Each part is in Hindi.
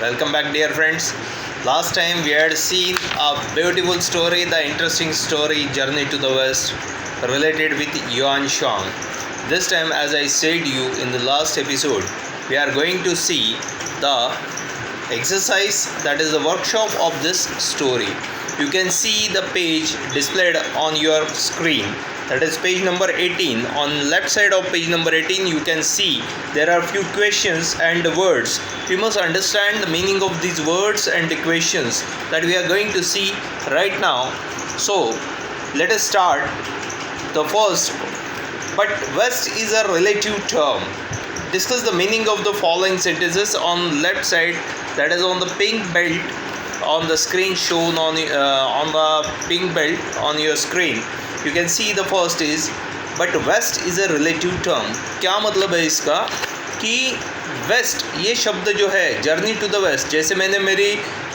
Welcome back, dear friends. Last time we had seen a beautiful story, the interesting story Journey to the West related with Yuan Shang. This time, as I said you in the last episode, we are going to see the exercise, that is the workshop of this story. You can see the page displayed on your screen, that is page number 18. On left side of page number 18 you can see there are few questions and words. We must understand the meaning of these words and equations that we are going to see right now. So let us start. The first, but West is a relative term. Discuss the meaning of the following sentences on left side, that is on the pink belt on the screen shown on the pink belt on your screen. You can see the first is, but West is a relative term. क्या मतलब है इसका कि वेस्ट ये शब्द जो है, जर्नी टू द वेस्ट, जैसे मैंने मेरी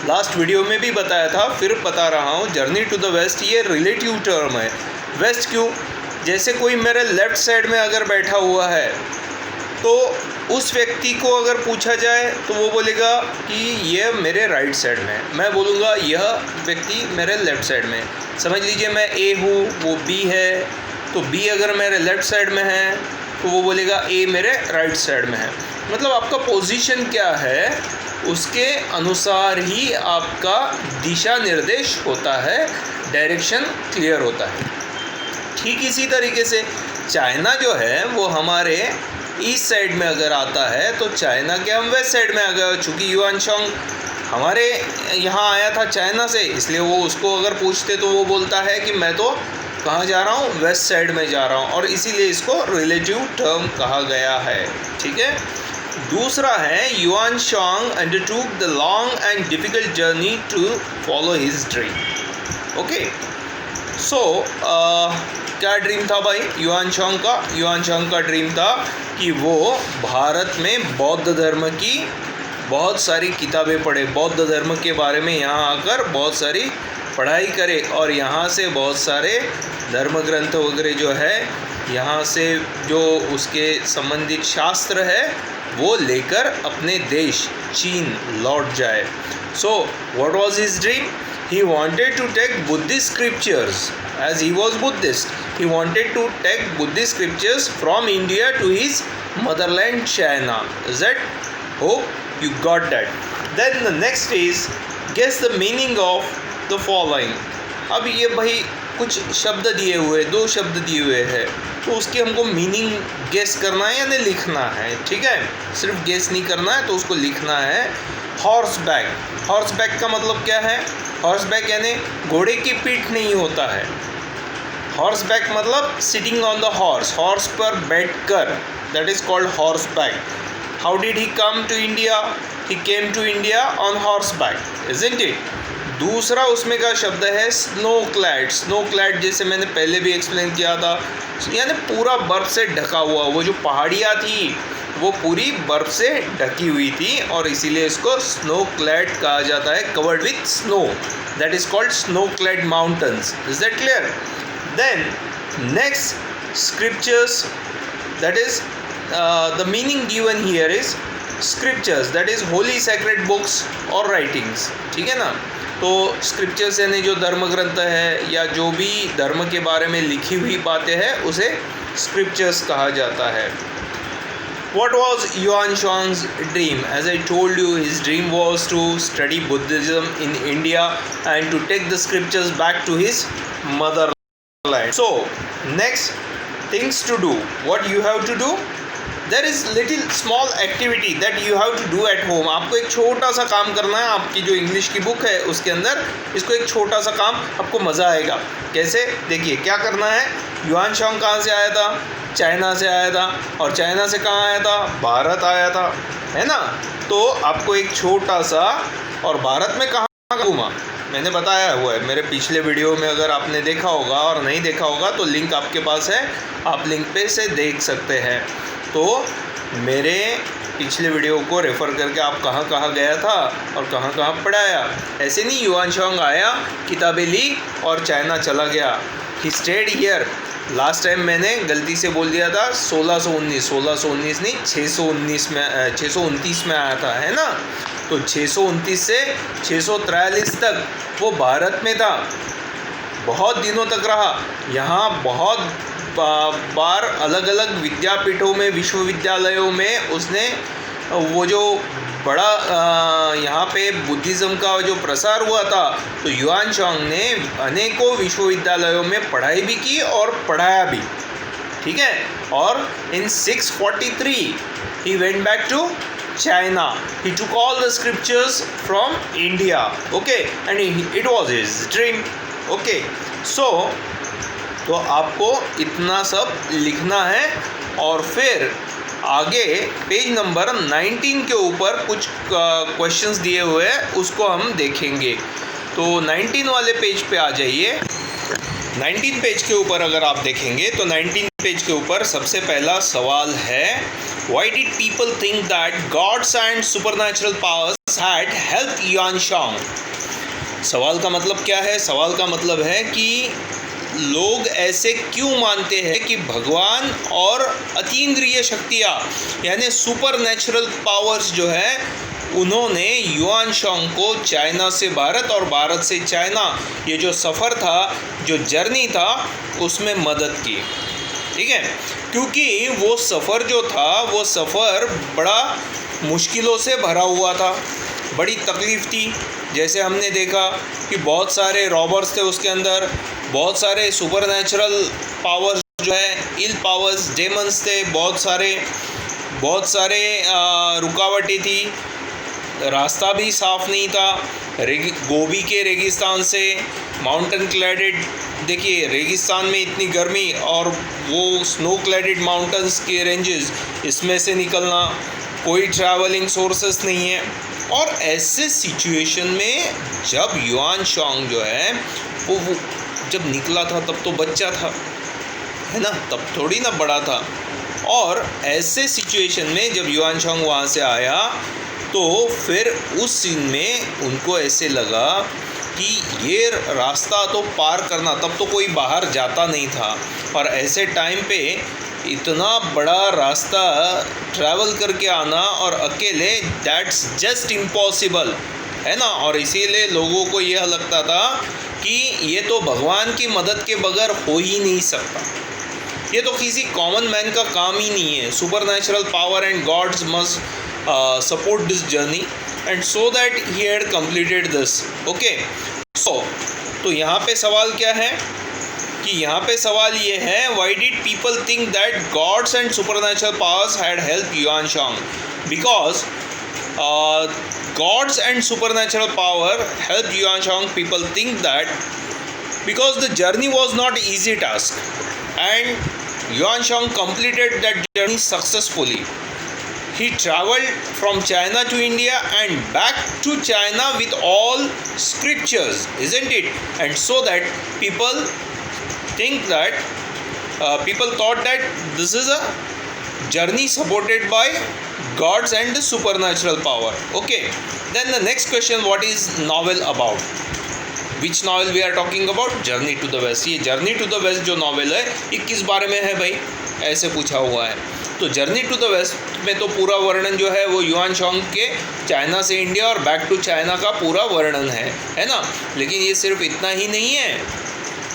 लास्ट वीडियो में भी बताया था, फिर बता रहा हूँ, जर्नी टू द वेस्ट ये रिलेटिव टर्म है. वेस्ट क्यों? जैसे कोई मेरे लेफ़्ट साइड में अगर बैठा हुआ है तो उस व्यक्ति को अगर पूछा जाए तो वो बोलेगा कि ये मेरे राइट साइड में है, मैं बोलूँगा यह व्यक्ति मेरे लेफ़्ट साइड में. समझ लीजिए मैं ए हूँ, वो बी है, तो बी अगर मेरे लेफ़्ट साइड में है तो वो बोलेगा ए मेरे राइट साइड में है. मतलब आपका पोजीशन क्या है उसके अनुसार ही आपका दिशा निर्देश होता है, डायरेक्शन क्लियर होता है. ठीक इसी तरीके से चाइना जो है वो हमारे ईस्ट साइड में अगर आता है तो चाइना के हम वेस्ट साइड में आ गए. चूँकि युआन शांग हमारे यहाँ आया था चाइना से, इसलिए वो उसको अगर पूछते तो वो बोलता है कि मैं तो कहाँ जा रहा हूँ, वेस्ट साइड में जा रहा हूँ, और इसीलिए इसको रिलेटिव टर्म कहा गया है. ठीक है. दूसरा है, Yuan Shang undertook the long and difficult journey to follow his dream. Okay. So क्या ड्रीम था भाई युआन शांग का? युआन शांग का ड्रीम था कि वो भारत में बौद्ध धर्म की बहुत सारी किताबें पढ़े, बौद्ध धर्म के बारे में यहाँ आकर बहुत सारी पढ़ाई करे, और यहाँ से बहुत सारे धर्म ग्रंथ वगैरह जो है, यहाँ से जो उसके संबंधित शास्त्र है वो लेकर अपने देश चीन लौट जाए. So what was his dream? He wanted to take Buddhist scriptures, as he was Buddhist. He wanted to take Buddhist scriptures from India to his motherland China. Is that? Hope you got that. Then the next is, guess the meaning of the following. अब ये भाई कुछ शब्द दिए हुए, दो शब्द दिए हुए हैं, तो उसकी हमको मीनिंग गेस करना है यानी लिखना है. ठीक है. सिर्फ गेस नहीं करना है, तो उसको लिखना है. Horse back. हॉर्स बैक का मतलब क्या है? हॉर्स बैक यानी घोड़े की पीठ नहीं होता है. हॉर्स बैक मतलब sitting on the horse, horse पर बैठकर, that is called horseback. How did he come to India? He came to India on horseback, isn't it? दूसरा उसमें का शब्द है स्नो क्लैड. स्नो क्लैड जैसे मैंने पहले भी एक्सप्लेन किया था, यानी पूरा बर्फ़ से ढका हुआ. वो जो पहाड़ियाँ थी वो पूरी बर्फ़ से ढकी हुई थी, और इसीलिए इसको स्नो क्लैड कहा जाता है, covered with snow. That is called snow clad mountains. Is that clear? Then next, scriptures, that is the meaning given here is scriptures, that is holy sacred books और राइटिंग्स. ठीक है ना. तो स्क्रिप्चर्स यानी जो धर्म ग्रंथ है या जो भी धर्म के बारे में लिखी हुई बातें हैं उसे स्क्रिप्चर्स कहा जाता है. What was Yuan Shang's dream? As I told you, his dream was to study Buddhism in India and to take the scriptures back to his motherland. So, next things to do. What you have to do? There is little small activity that you have to do at home. आपको एक छोटा सा काम करना है. आपकी जो इंग्लिश की बुक है उसके अंदर इसको एक छोटा सा काम, आपको मज़ा आएगा. कैसे? देखिए क्या करना है. युआन शांग कहाँ से आया था? चाइना से आया था. और चाइना से कहाँ आया था? भारत आया था, है ना. तो आपको एक छोटा सा, और भारत में कहाँ घूमा मैंने बताया हुआ है मेरे पिछले वीडियो में. अगर आपने देखा होगा, और नहीं देखा होगा तो लिंक आपके पास है, आप लिंक पे से देख सकते हैं. तो मेरे पिछले वीडियो को रेफ़र करके आप कहाँ कहाँ गया था और कहाँ कहाँ पढ़ाया. ऐसे नहीं युआन शांग आया, किताबें ली और चाइना चला गया. He stayed here. Last time मैंने गलती से बोल दिया था 1619 नहीं 629 में 629 में आया था, है ना. तो 629 से 643 तक वो भारत में था, बहुत दिनों तक रहा। यहाँ बहुत बार अलग अलग विद्यापीठों में, विश्वविद्यालयों में उसने वो जो बड़ा यहाँ पे बुद्धिज़्म का जो प्रसार हुआ था, तो युआन शांग ने अनेकों विश्वविद्यालयों में पढ़ाई भी की और पढ़ाया भी, ठीक है। और इन 643 he went back to China. He took all the scriptures from India, okay, and it was his dream, okay. So तो आपको इतना सब लिखना है और फिर आगे पेज नंबर 19 के ऊपर कुछ क्वेश्चंस दिए हुए हैं, उसको हम देखेंगे। तो 19 वाले पेज पे आ जाइए। 19 पेज के ऊपर अगर आप देखेंगे तो 19 पेज के ऊपर सबसे पहला सवाल है, Why did people think that gods and supernatural powers had helped Yuan Shang? सवाल का मतलब क्या है? सवाल का मतलब है कि लोग ऐसे क्यों मानते हैं कि भगवान और अतीन्द्रिय शक्तियाँ यानी सुपर नेचुरल पावर्स जो है, उन्होंने युआन शांग को चाइना से भारत और भारत से चाइना, ये जो सफ़र था, जो जर्नी था, उसमें मदद की, ठीक है। क्योंकि वो सफ़र जो था, वो सफ़र बड़ा मुश्किलों से भरा हुआ था, बड़ी तकलीफ़ थी। जैसे हमने देखा कि बहुत सारे रॉबर्स थे उसके अंदर, बहुत सारे सुपर नेचुरल पावर्स जो है, इल पावर्स, डेमन्स थे, बहुत सारे रुकावटें थी, रास्ता भी साफ़ नहीं था। गोबी के रेगिस्तान से माउंटेन क्लैडेड, देखिए रेगिस्तान में इतनी गर्मी और वो स्नो क्लैडेड माउंटेन्स के रेंजेस, इसमें से निकलना, कोई ट्रैवलिंग सोर्सेस नहीं है। और ऐसे सिचुएशन में जब युआन शांग जो है वो जब निकला था तब तो बच्चा था, है ना, तब थोड़ी ना बड़ा था। और ऐसे सिचुएशन में जब युआन शांग वहाँ से आया तो फिर उस सीन में उनको ऐसे लगा कि ये रास्ता तो पार करना, तब तो कोई बाहर जाता नहीं था, और ऐसे टाइम पे इतना बड़ा रास्ता ट्रैवल करके आना और अकेले, दैट्स जस्ट इम्पॉसिबल, है ना। और इसीलिए लोगों को यह लगता था कि ये तो भगवान की मदद के बगैर हो ही नहीं सकता, ये तो किसी कॉमन मैन का काम ही नहीं है। Supernatural power and gods must support this journey, and so that he had completed this, okay. तो यहाँ पे सवाल क्या है कि यहाँ पे सवाल ये है, why did people think that gods and supernatural powers had helped Yuan Shang? Because gods and supernatural power helped Yuan Shang. People think that because the journey was not an easy task, and Yuan Shang completed that journey successfully. He traveled from China to India and back to China with all scriptures, isn't it? And so that people thought that this is a journey supported by gods and the supernatural power. Okay. Then the next question, what is novel about? Which novel we are talking about? Journey to the West. ये Journey to the West जो नॉवेल है, ये किस बारे में है भाई, ऐसे पूछा हुआ है। तो जर्नी टू द वेस्ट में तो पूरा वर्णन जो है वो युआन शांग के चाइना से इंडिया और बैक टू चाइना का पूरा वर्णन है ना। लेकिन ये सिर्फ इतना ही नहीं है,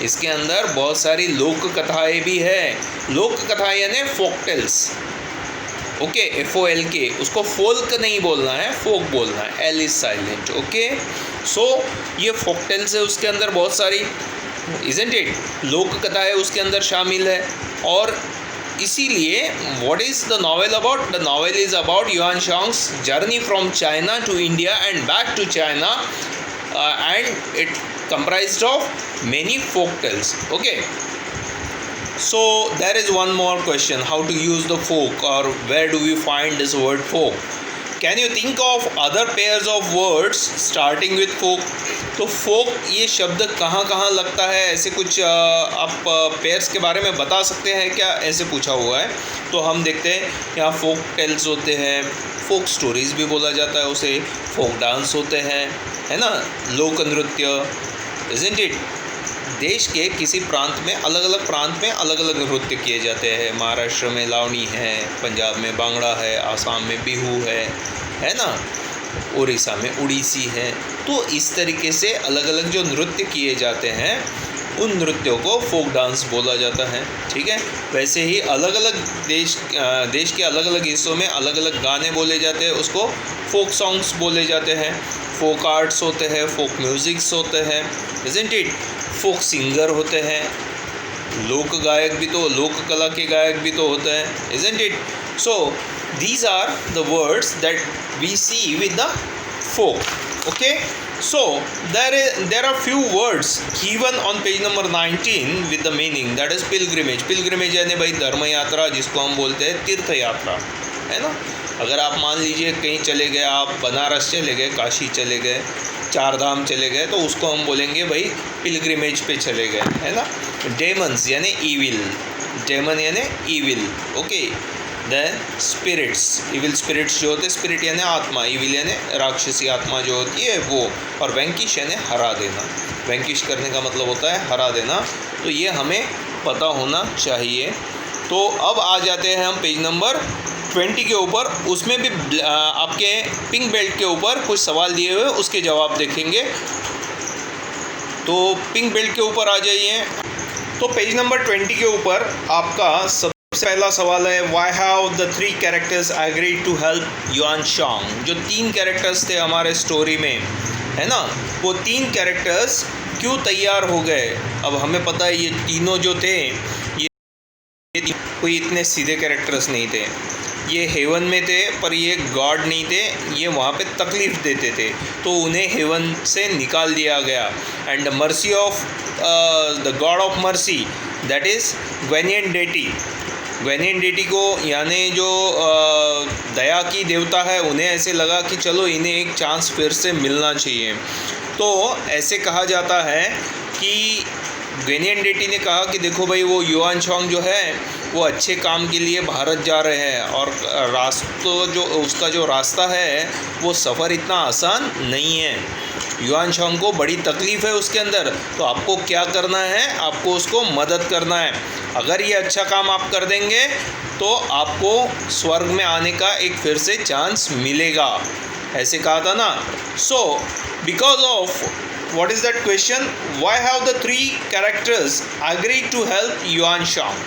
इसके अंदर बहुत सारी लोक कथाएँ भी है। लोक कथाएँ यानी फोक टेल्स, ओके, FOLK, उसको फोल्क नहीं बोलना है, फोक बोलना है, L इज साइलेंट, ओके। सो ये फोक टेल्स है, उसके अंदर बहुत सारी, इजंट इट, लोक कथाएँ उसके अंदर शामिल है। और इसीलिए what is the novel about? The novel is about Yuan Shang's journey from China to India and back to China, and it comprised of many folk tales, okay. So there is one more question, how to use the folk, or where do we find this word folk? Can you think of other pairs of words starting with folk? तो folk ये शब्द कहाँ कहाँ लगता है, ऐसे कुछ आप पेयर्स के बारे में बता सकते हैं क्या, ऐसे पूछा हुआ है। तो हम देखते हैं यहाँ फोक टेल्स होते हैं, फोक स्टोरीज़ भी बोला जाता है उसे, फोक डांस होते हैं, है ना, लोक नृत्य, इज़न्ट इट। देश के किसी प्रांत में, अलग अलग प्रांत में अलग अलग नृत्य किए जाते हैं। महाराष्ट्र में लावणी है, पंजाब में बांगड़ा है, आसाम में बिहू है ना। उड़ीसा में उड़ीसी है। तो इस तरीके से अलग अलग जो नृत्य किए जाते हैं उन नृत्यों को फोक डांस बोला जाता है। ठीक है, वैसे ही अलग अलग देश के अलग अलग हिस्सों में अलग अलग गाने बोले जाते हैं, उसको फोक सॉन्ग्स बोले जाते हैं। फोक आर्ट्स होते हैं, फोक म्यूज़िक्स होते हैं, इज़न्ट इट। फोक सिंगर होते हैं, लोक गायक भी तो, लोक कला के गायक भी तो होते हैं, isn't it. So these are the words that we see with the folk. Okay, so there are few words given on page number 19 with the meaning, that is pilgrimage. pilgrimage यानी भाई धर्म यात्रा, जिसको हम बोलते हैं तीर्थ यात्रा, है ना। अगर आप मान लीजिए कहीं चले गए, आप बनारस चले गए, काशी चले गए, चार धाम चले गए, तो उसको हम बोलेंगे भाई पिलग्रिमेज पे चले गए, है ना। डेमन्स यानी ईविल, डेमन यानी evil, okay. Then spirits, evil spirits जो होते हैं, स्पिरिट यानी आत्मा, इविल यानी राक्षसी आत्मा जो होती है वो, और वैंकिश यानी हरा देना। वैंकिश करने का मतलब होता है हरा देना, तो ये हमें पता होना चाहिए। तो अब आ जाते हैं हम पेज नंबर 20 के ऊपर। उसमें भी आपके पिंक बेल्ट के ऊपर कुछ सवाल दिए हुए, उसके जवाब देखेंगे। तो पिंक बेल्ट के ऊपर आ जाइए। तो पेज नंबर 20 के ऊपर आपका सबसे पहला सवाल है, why have the 3 characters agreed to help Yuan Shang. जो 3 कैरेक्टर्स थे हमारे स्टोरी में, है ना, वो 3 कैरेक्टर्स क्यों तैयार हो गए। अब हमें पता है ये तीनों जो थे ये कोई इतने सीधे कैरेक्टर्स नहीं थे, ये हेवन में थे, पर ये गॉड नहीं थे, ये वहाँ पे तकलीफ़ देते थे, तो उन्हें हेवन से निकाल दिया गया। And the mercy of the god of mercy, that is Guanyin deity. Guanyin deity को यानी जो दया की देवता है, उन्हें ऐसे लगा कि चलो इन्हें एक चांस फिर से मिलना चाहिए। तो ऐसे कहा जाता है कि ग्वेनियन डेटी ने कहा कि देखो भाई, वो युआन शांग जो है वो अच्छे काम के लिए भारत जा रहे हैं, और उसका जो रास्ता है वो सफ़र इतना आसान नहीं है। युआन शांग को बड़ी तकलीफ़ है उसके अंदर, तो आपको क्या करना है, आपको उसको मदद करना है। अगर ये अच्छा काम आप कर देंगे तो आपको स्वर्ग में आने का एक फिर से चांस मिलेगा, ऐसे कहा था ना। So because of what is that question, why have the 3 characters agreed to help Yuan Shang?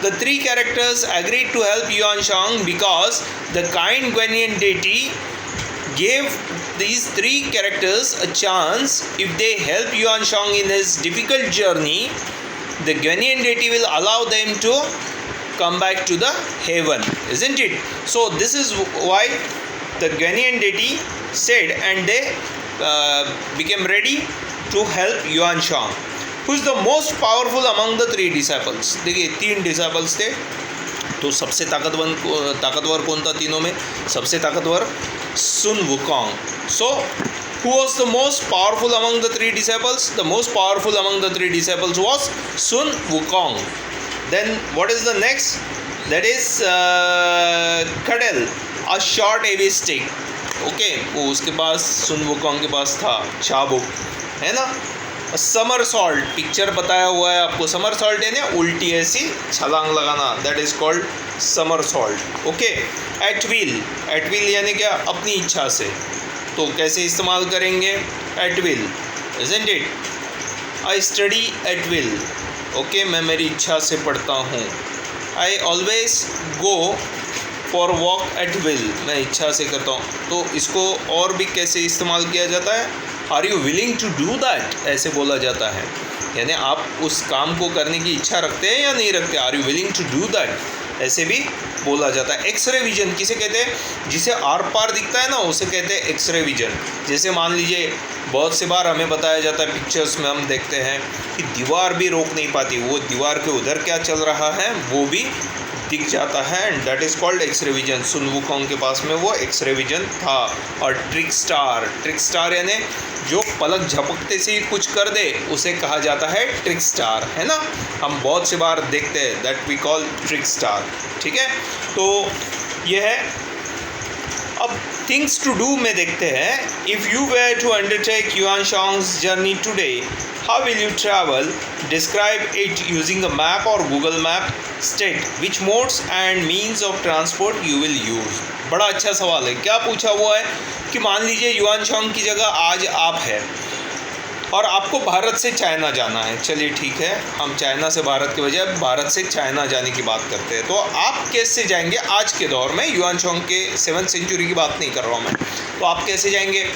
The 3 characters agreed to help Yuan Shang because the kind Guanyin deity gave these 3 characters a chance. If they help Yuan Shang in his difficult journey, the Guanyin deity will allow them to come back to the heaven, isn't it? So this is why the Guanyin deity said, and they became ready to help Yuan Shang. Who is the most powerful among the 3 disciples? देखिए 3 disciples थे, तो सबसे ताकतवर कौन था तीनों में? सबसे ताकतवर सुन Wukong. So who was the most powerful among the 3 disciples? The most powerful among the 3 disciples was Sun Wukong. Then what is the next? That is Kadel, a short heavy stick. Okay, वो उसके पास सुन वुकोंग के पास था चाबुक, है ना। समर सॉल्ट, पिक्चर बताया हुआ है आपको। समर सॉल्ट यानी उल्टी ऐसी छलांग लगाना, that is called somersault, okay. At will यानी क्या, अपनी इच्छा से। तो कैसे इस्तेमाल करेंगे at will, isn't it. I study at will, okay, मैं मेरी इच्छा से पढ़ता हूँ। I always go for walk at will, मैं इच्छा से करता हूँ। तो इसको और भी कैसे इस्तेमाल किया जाता है, are you willing to do that, ऐसे बोला जाता है। यानी आप उस काम को करने की इच्छा रखते हैं या नहीं रखते, are you willing to do that, ऐसे भी बोला जाता है। एक्सरे विजन किसे कहते हैं, जिसे आर पार दिखता है ना, उसे कहते हैं एक्सरे विजन। जैसे मान लीजिए बहुत से बार हमें बताया जाता है, पिक्चर्स में हम देखते हैं कि दीवार भी रोक नहीं पाती, वो दीवार के उधर क्या चल रहा है वो भी दिख जाता है, and that is called X-ray vision. Sun Wukong के पास में वो एक्सरे विजन था। और ट्रिक स्टार यानी जो पलक झपकते से ही कुछ कर दे उसे कहा जाता है ट्रिक स्टार, है ना। हम बहुत से बार देखते हैं, that we call trickster, ठीक है। तो ये है। अब थिंग्स टू डू में देखते हैं। If you were to undertake Yuan Shong's journey today, how will you travel? Describe it using a map और Google map. State which modes and means of transport you will use. बड़ा अच्छा सवाल है। क्या पूछा हुआ है कि मान लीजिए युआन शॉन्ग की जगह आज आप है और आपको भारत से चाइना जाना है। चलिए ठीक है, हम चाइना से भारत के बजाय भारत से चाइना जाने की बात करते हैं। तो आप कैसे जाएंगे आज के दौर में? युआन शॉन्ग के 7th सेंचुरी की बात नहीं कर रहा हूँ मैं। तो आप कैसे जाएंगे?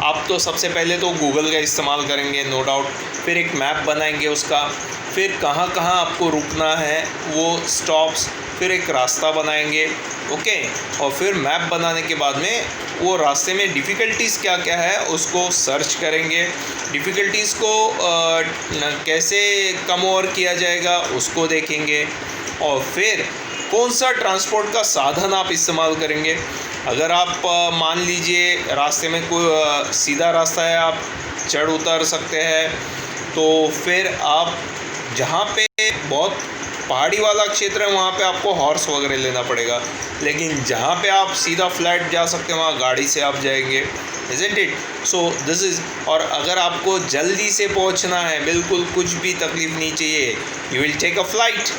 आप तो सबसे पहले तो गूगल का इस्तेमाल करेंगे, नो डाउट। फिर एक मैप बनाएंगे उसका, फिर कहाँ कहाँ आपको रुकना है वो स्टॉप्स, फिर एक रास्ता बनाएंगे, ओके। और फिर मैप बनाने के बाद में वो रास्ते में डिफ़िकल्टीज़ क्या क्या है उसको सर्च करेंगे। डिफ़िकल्टीज़ को कैसे कम ओवर किया जाएगा उसको देखेंगे। और फिर कौन सा ट्रांसपोर्ट का साधन आप इस्तेमाल करेंगे। अगर आप मान लीजिए रास्ते में कोई सीधा रास्ता है, आप चढ़ उतर सकते हैं, तो फिर आप जहाँ पे बहुत पहाड़ी वाला क्षेत्र है वहाँ पे आपको हॉर्स वगैरह लेना पड़ेगा। लेकिन जहाँ पे आप सीधा फ्लैट जा सकते हैं वहाँ गाड़ी से आप जाएंगे, isn't it? So this is. और अगर आपको जल्दी से पहुँचना है, बिल्कुल कुछ भी तकलीफ़ नहीं चाहिए, you will take a flight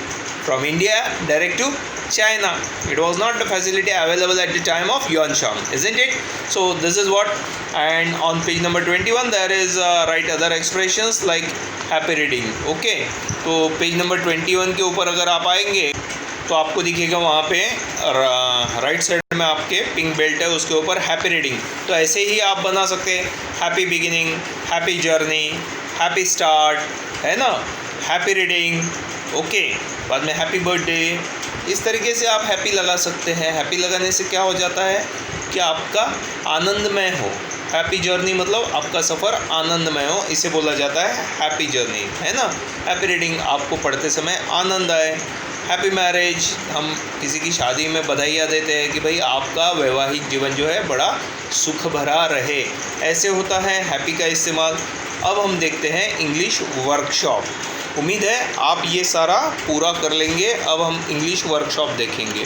from India direct to China. It was not the facility available at the time of Yuan Shang, isn't it? So this is what, and on page number 21 there is write other expressions like happy reading. Okay, तो पेज नंबर 21 के ऊपर अगर आप आएंगे तो आपको दिखेगा वहाँ पे राइट साइड में आपके पिंक बेल्ट है, उसके ऊपर हैप्पी रीडिंग। तो ऐसे ही आप बना सकते हैं, happy beginning, happy journey, happy start, है ना, हैप्पी रीडिंग, ओके। बाद में हैप्पी बर्थडे, इस तरीके से आप हैप्पी लगा सकते हैं। हैप्पी लगाने से क्या हो जाता है कि आपका आनंदमय हो। हैप्पी जर्नी मतलब आपका सफ़र आनंदमय हो, इसे बोला जाता है हैप्पी जर्नी, है ना। हैप्पी रीडिंग, आपको पढ़ते समय आनंद आए। हैप्पी मैरिज, हम किसी की शादी में बधाइयाँ देते हैं कि भाई आपका वैवाहिक जीवन जो है बड़ा सुख भरा रहे, ऐसे होता है हैप्पी का इस्तेमाल। अब हम देखते हैं इंग्लिश वर्कशॉप। उम्मीद है आप ये सारा पूरा कर लेंगे। अब हम इंग्लिश वर्कशॉप देखेंगे।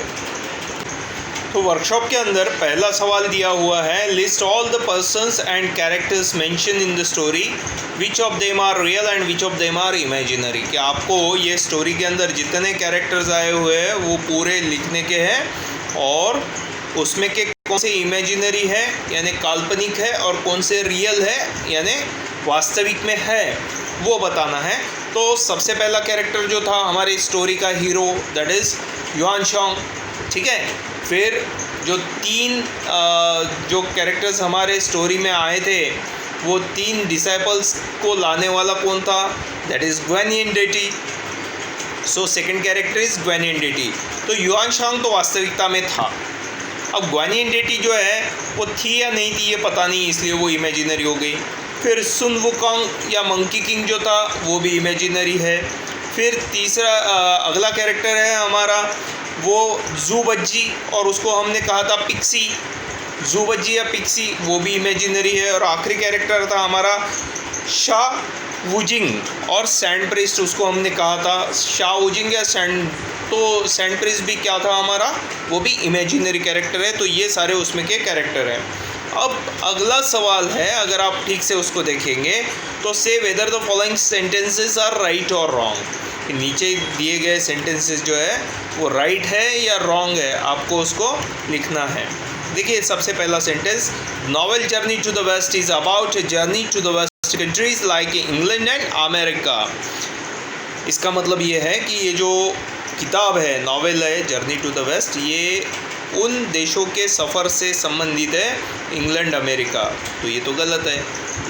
तो वर्कशॉप के अंदर पहला सवाल दिया हुआ है, list all the persons and characters mention in the story, which of them are real and which of them are imaginary. कि आपको ये स्टोरी के अंदर जितने कैरेक्टर्स आए हुए हैं वो पूरे लिखने के हैं और उसमें के कौन से इमेजिनरी है यानी काल्पनिक है और कौन से रियल है यानी वास्तविक में है वो बताना है। तो सबसे पहला कैरेक्टर जो था हमारी स्टोरी का hero, that is yuan song, ठीक है। फिर जो तीन जो कैरेक्टर्स हमारे स्टोरी में आए थे वो 3 डिसाइपल्स को लाने वाला कौन था, that is Guanyin deity. So second character is Guanyin deity. तो युआन शॉन्ग तो वास्तविकता में था। अब ग्वेनियन डेटी जो है वो थी या नहीं थी ये पता नहीं, इसलिए वो इमेजिनरी हो गई। फिर सुन वुकोंग या मंकी किंग जो था वो भी इमेजिनरी है। फिर तीसरा अगला कैरेक्टर है हमारा वो जू बज्जी और उसको हमने कहा था पिक्सी, जू बज्जी या पिक्सी, वो भी इमेजिनरी है। और आखिरी कैरेक्टर था हमारा शाह वुजिंग और सैंड प्रिस्ट, उसको हमने कहा था शाह वुजिंग या सैंड, तो सैंड प्रिस्ट भी क्या था हमारा, वो भी इमेजिनरी कैरेक्टर है। तो ये सारे उसमें के कैरेक्टर हैं। अब अगला सवाल है, अगर आप ठीक से उसको देखेंगे तो से whether the following sentences are right और रॉन्ग। नीचे दिए गए सेंटेंसेस जो है वो राइट है या रॉन्ग है, आपको उसको लिखना है। देखिए सबसे पहला sentence, novel journey to the west is about journey to the west countries like England and America. इसका मतलब ये है कि ये जो किताब है, नॉवेल है जर्नी टू द वेस्ट, ये उन देशों के सफ़र से संबंधित है, इंग्लैंड अमेरिका। तो ये तो गलत है,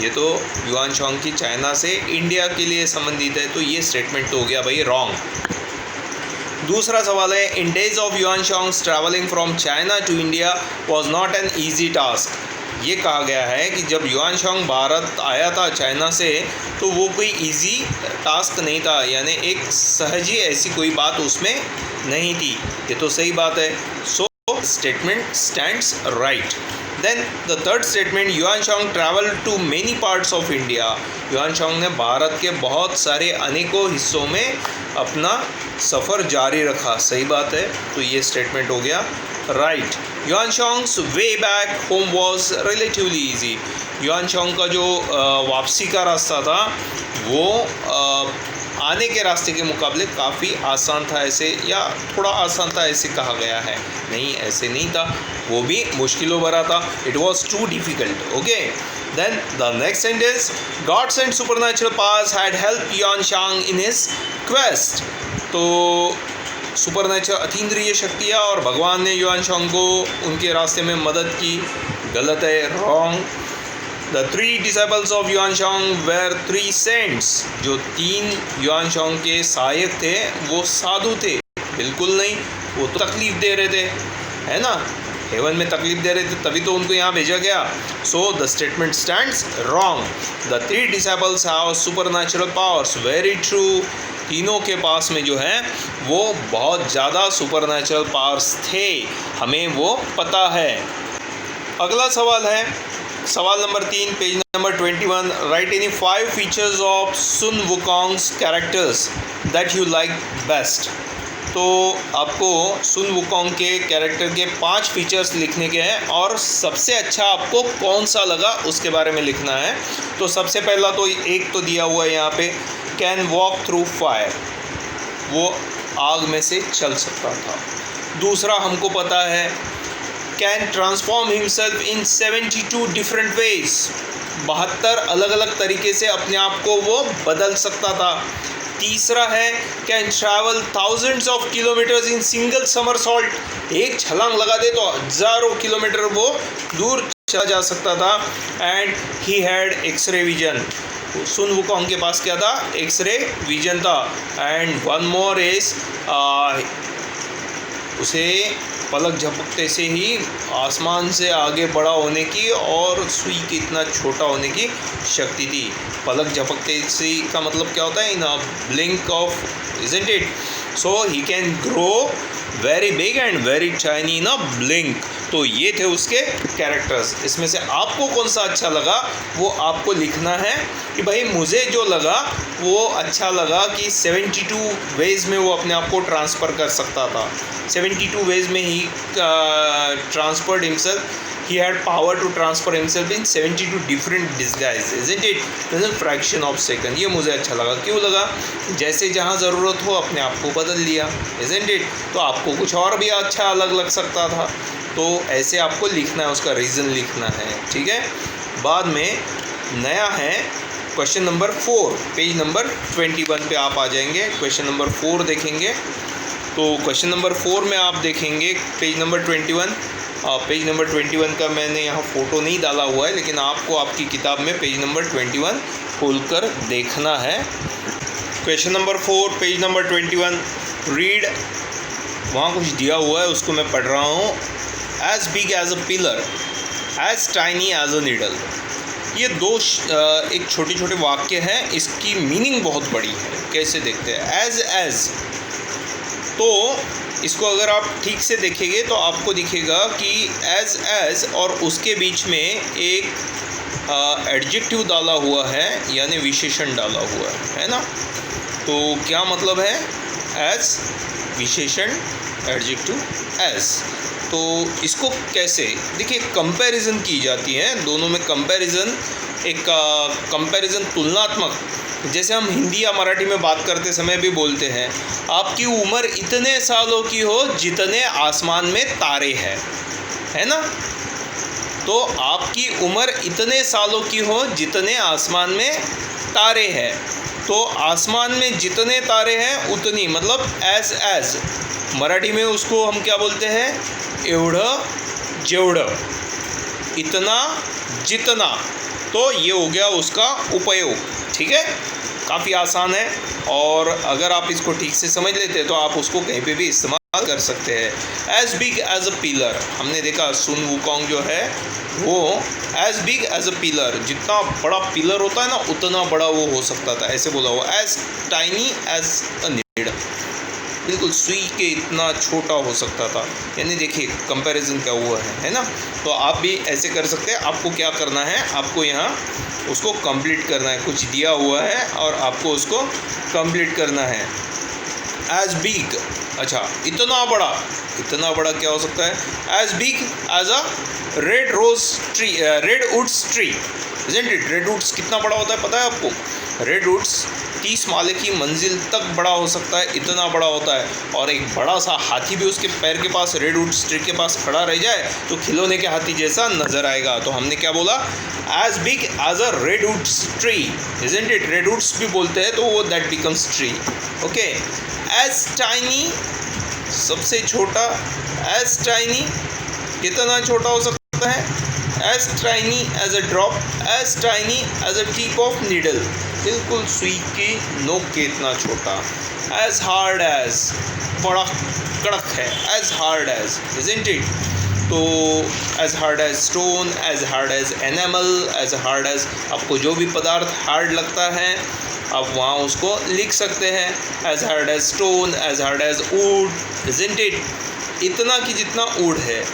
ये तो युआन शॉन्ग की चाइना से इंडिया के लिए संबंधित है, तो ये स्टेटमेंट तो हो गया भाई रॉन्ग। दूसरा सवाल है, in days of Yuan Shong's travelling from China to India was not an easy task. ये कहा गया है कि जब युआन शॉन्ग भारत आया था चाइना से तो वो कोई इजी टास्क नहीं था, यानी एक सहज ही ऐसी कोई बात उसमें नहीं थी। ये तो सही बात है। सो statement stands right. Then the third statement, yuan song traveled to many parts of India. Yuan song ने भारत के बहुत सारे अनेकों हिस्सों में अपना सफ़र जारी रखा। सही बात है, तो ये स्टेटमेंट हो गया right. Yuan Shong's way back home was relatively easy. Yuan Shong का जो वापसी का रास्ता था वो आने के रास्ते के मुकाबले काफ़ी आसान था, ऐसे या थोड़ा आसान था ऐसे कहा गया है। नहीं, ऐसे नहीं था, वो भी मुश्किलों भरा था। It was too difficult. Okay, then the next sentence, gods and supernatural powers had help Yuan Shang in his quest. तो सुपरनैचुरल अतीन्द्रिय शक्तियाँ और भगवान ने युआनशांग को उनके रास्ते में मदद की। गलत है, wrong. The 3 disciples of युआनशांग were 3 saints। जो 3 युआनशांग के सहायक थे वो साधु थे। बिल्कुल नहीं, वो तो तकलीफ दे रहे थे, है ना, हेवन में तकलीफ दे रहे थे, तभी तो उनको यहाँ भेजा गया। So the statement stands wrong. The 3 disciples have supernatural powers। Very true, तीनों के पास में जो है वो बहुत ज़्यादा सुपरनैचुरल पावर्स थे, हमें वो पता है। अगला सवाल है सवाल number 3, page number 21। Write any 5 features of Sun Wukong's characters that you like best. तो आपको सुन वुकोंग के कैरेक्टर के 5 फीचर्स लिखने के हैं और सबसे अच्छा आपको कौन सा लगा उसके बारे में लिखना है। तो सबसे पहला तो एक तो दिया हुआ है यहाँ पे, कैन वॉक थ्रू फायर, वो आग में से चल सकता था। दूसरा हमको पता है can transform himself in 72 different ways, 72 अलग अलग तरीके से अपने आप को वो बदल सकता था। तीसरा है can travel thousands of kilometres in single somersault, एक छलांग लगा दे तो हज़ारों किलोमीटर वो दूर चला जा सकता था। And he had X-ray vision, Sun Wukong के पास क्या था, एक्सरे विजन था। एंड वन मोर इज उसे पलक झपकते से ही आसमान से आगे बड़ा होने की और सुई के इतना छोटा होने की शक्ति थी। पलक झपकते से का मतलब क्या होता है, in a blink of, isn't it. So he can grow very big and very tiny in a blink. तो ये थे उसके कैरेक्टर्स। इसमें से आपको कौन सा अच्छा लगा वो आपको लिखना है कि भाई मुझे जो लगा वो अच्छा लगा कि 72 वेज में वो अपने आप को ट्रांसफ़र कर सकता था। 72 वेज में ही transferred himself, he had power to transfer himself in 72 different disguises, isn't it? Within a fraction of second। ये मुझे अच्छा लगा। क्यों लगा? जैसे जहाँ ज़रूरत हो अपने आप को बदल लिया, isn't it? तो आपको कुछ और भी अच्छा अलग लग सकता था, तो ऐसे आपको लिखना है, उसका रीज़न लिखना है, ठीक है। बाद में नया है क्वेश्चन नंबर 4, पेज नंबर 21 पे आप आ जाएंगे। क्वेश्चन नंबर 4 देखेंगे। तो क्वेश्चन नंबर 4 में आप देखेंगे पेज नंबर 21। पेज नंबर 21 का मैंने यहाँ फ़ोटो नहीं डाला हुआ है, लेकिन आपको आपकी किताब में पेज नंबर 21 खोलकर देखना है। Question number 4, page number 21, read. वहाँ कुछ दिया हुआ है, उसको मैं पढ़ रहा हूँ। As big as a pillar, as tiny as a needle. ये दो एक छोटे छोटे वाक्य हैं, इसकी मीनिंग बहुत बड़ी है। कैसे देखते हैं? एज तो इसको अगर आप ठीक से देखेंगे तो आपको दिखेगा कि एज और उसके बीच में एक एडजेक्टिव डाला हुआ है, यानी विशेषण डाला हुआ है ना। तो क्या मतलब है? एज विशेषण, एडजेक्टिव एज। तो इसको कैसे देखिए, कंपैरिजन की जाती है दोनों में। कंपैरिजन, एक कंपैरिजन तुलनात्मक, जैसे हम हिंदी या मराठी में बात करते समय भी बोलते हैं, आपकी उम्र इतने सालों की हो जितने आसमान में तारे हैं, है ना। तो आपकी उम्र इतने सालों की हो जितने आसमान में तारे हैं। तो आसमान में जितने तारे हैं उतनी, मतलब एज मराठी में उसको हम क्या बोलते हैं? एवढं जेवढं, इतना जितना। तो ये हो गया उसका उपयोग, ठीक है। काफ़ी आसान है, और अगर आप इसको ठीक से समझ लेते हैं तो आप उसको कहीं पे भी इस्तेमाल कर सकते हैं। As big as a pillar, हमने देखा सुन वुकोंग जो है वो as big as a pillar, जितना बड़ा पिलर होता है ना उतना बड़ा वो हो सकता था, ऐसे बोला हुआ। As tiny as a need, बिल्कुल सुई के इतना छोटा हो सकता था। यानी देखिए कंपैरिजन क्या हुआ है ना। तो आप भी ऐसे कर सकते हैं। आपको क्या करना है, आपको यहाँ उसको कंप्लीट करना है। कुछ दिया हुआ है और आपको उसको कंप्लीट करना है। एज बिग अच्छा, इतना बड़ा क्या हो सकता है? As big as a red tree, redwoods tree, isn't it? Redwoods कितना बड़ा होता है पता है आपको? रेड वुड्स 30 माले की मंजिल तक बड़ा हो सकता है, इतना बड़ा होता है। और एक बड़ा सा हाथी भी उसके पैर के पास, रेड वुड्स ट्री के पास खड़ा रह जाए तो खिलौने के हाथी जैसा नजर आएगा। तो हमने क्या बोला? As big as a redwoods tree, isn't it? Redwoods भी बोलते हैं, तो वो that becomes tree. Okay, as tiny, सबसे छोटा, एज टाइनी कितना छोटा हो सकता है? As tiny as a drop, as tiny as a tip of needle, बिल्कुल सुई की नोक के इतना छोटा। एज हार्ड एज, बड़ा कड़क है, as hard as, isn't it? तो as hard as stone, as hard as animal, as hard as, आपको जो भी पदार्थ हार्ड लगता है आप वहाँ उसको लिख सकते हैं। As hard as stone, as hard as wood, isn't it? इतना कि जितना वुड है,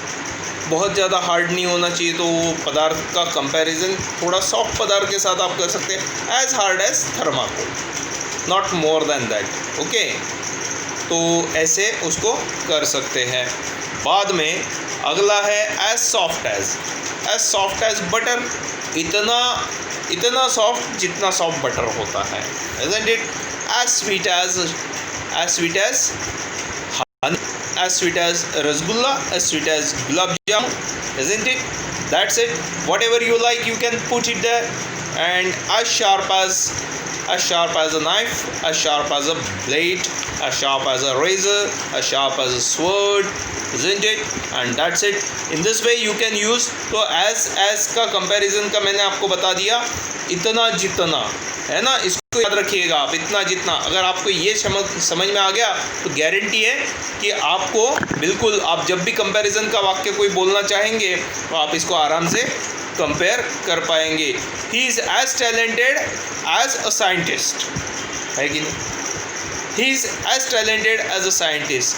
बहुत ज़्यादा हार्ड नहीं होना चाहिए। तो वो पदार्थ का कंपैरिजन थोड़ा सॉफ्ट पदार्थ के साथ आप कर सकते हैं। As hard as thermocol, not more than that. Okay, तो ऐसे उसको कर सकते हैं। बाद में अगला है एज सॉफ्ट एज बटर, इतना सॉफ्ट जितना सॉफ्ट बटर होता है, isn't it? As sweet as honey, as sweet as rasgulla, as sweet as gulab jamun, isn't it? That's it. Whatever you like, you can put it there. And as sharp as a knife, as sharp as a blade, as sharp as a razor, as sharp as a sword, isn't it? And that's it. In this way you can use. तो as का comparison का मैंने आपको बता दिया, इतना जितना है ना, इसको याद रखिएगा आप, इतना जितना। अगर आपको ये समझ में आ गया तो गारंटी है कि आपको बिल्कुल, आप जब भी कंपैरिजन का वाक्य कोई बोलना चाहेंगे तो आप इसको आराम से कंपेयर कर पाएंगे। He is as talented as a scientist, है कि नहीं? He is as talented as a scientist,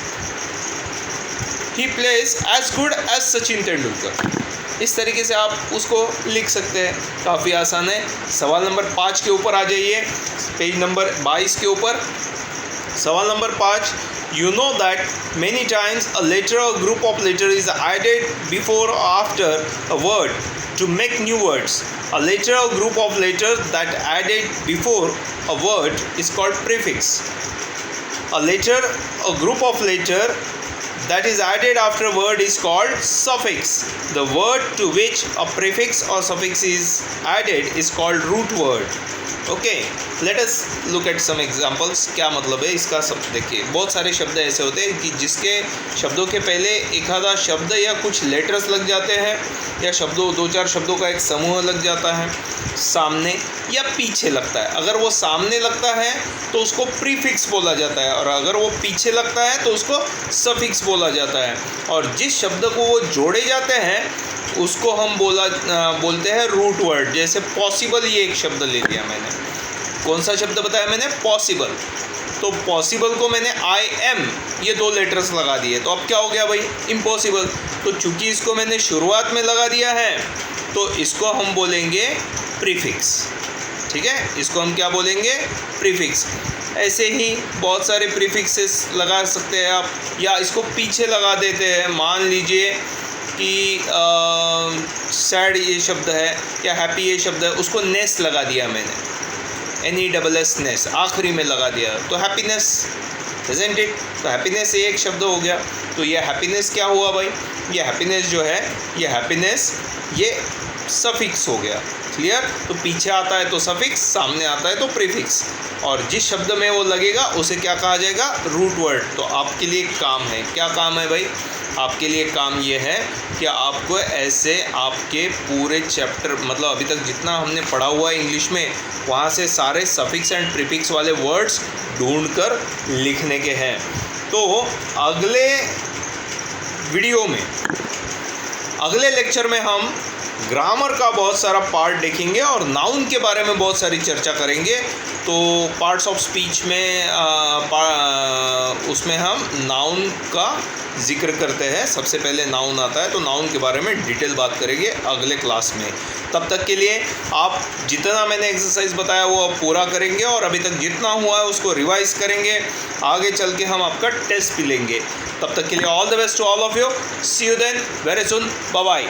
he plays as good as Sachin Tendulkar. इस तरीके से आप उसको लिख सकते हैं, काफ़ी आसान है। सवाल नंबर 5 के ऊपर आ जाइए, पेज नंबर 22 के ऊपर। सवाल number 5, you know that many times a letter or group of letters is added before or after a word to make new words. A letter or group of letters that added before a word is called prefix. A letter or group of letters that is added after a word is called suffix. The word to which a prefix or suffix is added is called root word. Okay, let us look at some examples. क्या मतलब है इसका? सब देखिए, बहुत सारे शब्द ऐसे होते हैं कि जिसके शब्दों के पहले एक आधा शब्द या कुछ लेटर्स लग जाते हैं, या शब्दों 2-4 शब्दों का एक समूह लग जाता है, सामने या पीछे लगता है। अगर वो सामने लगता है तो उसको प्रीफिक्स बोला जाता है, और अगर वो पीछे लगता है तो उसको सफिक्स बोला जाता है। और जिस शब्द को वो जोड़े जाते हैं उसको हम बोलते हैं रूट वर्ड। जैसे पॉसिबल, ये एक शब्द ले लिया मैंने, कौन सा शब्द बताया मैंने? पॉसिबल। तो पॉसिबल को मैंने आई एम, ये 2 लेटर्स लगा दिए, तो अब क्या हो गया भाई? इम्पॉसिबल। तो चूंकि इसको मैंने शुरुआत में लगा दिया है तो इसको हम बोलेंगे प्रीफिक्स, ठीक है? इसको हम क्या बोलेंगे? प्रीफिक्स। ऐसे ही बहुत सारे प्रीफिक्सेस लगा सकते हैं आप, या इसको पीछे लगा देते हैं। मान लीजिए कि सैड ये शब्द है या हैप्पी ये शब्द है, उसको नेस लगा दिया मैंने, NESS नेस, आखिरी में लगा दिया, तो हैप्पीनेस, इजंट इट? तो हैप्पीनेस ये एक शब्द हो गया। तो ये हैप्पीनेस क्या हुआ भाई? ये हैप्पीनेस जो है, ये हैप्पीनेस ये सफिक्स हो गया। क्लियर? तो पीछे आता है तो सफिक्स, सामने आता है तो प्रीफिक्स, और जिस शब्द में वो लगेगा उसे क्या कहा जाएगा? Root word. तो आपके लिए काम है, क्या काम है भाई? आपके लिए काम ये है कि आपको ऐसे आपके पूरे चैप्टर, मतलब अभी तक जितना हमने पढ़ा हुआ है इंग्लिश में, वहाँ से सारे सफिक्स एंड प्रीफिक्स वाले वर्ड्स ढूंढकर लिखने के हैं। तो अगले वीडियो में, अगले लेक्चर में हम ग्रामर का बहुत सारा पार्ट देखेंगे और नाउन के बारे में बहुत सारी चर्चा करेंगे। तो पार्ट्स ऑफ स्पीच में उसमें हम नाउन का जिक्र करते हैं। सबसे पहले नाउन आता है, तो नाउन के बारे में डिटेल बात करेंगे अगले क्लास में। तब तक के लिए आप जितना मैंने एक्सरसाइज बताया वो आप पूरा करेंगे और अभी तक जितना हुआ है उसको रिवाइज करेंगे। आगे चल के हम आपका टेस्ट भी लेंगे। तब तक के लिए all the best to all of you. See you then very soon. Bye bye.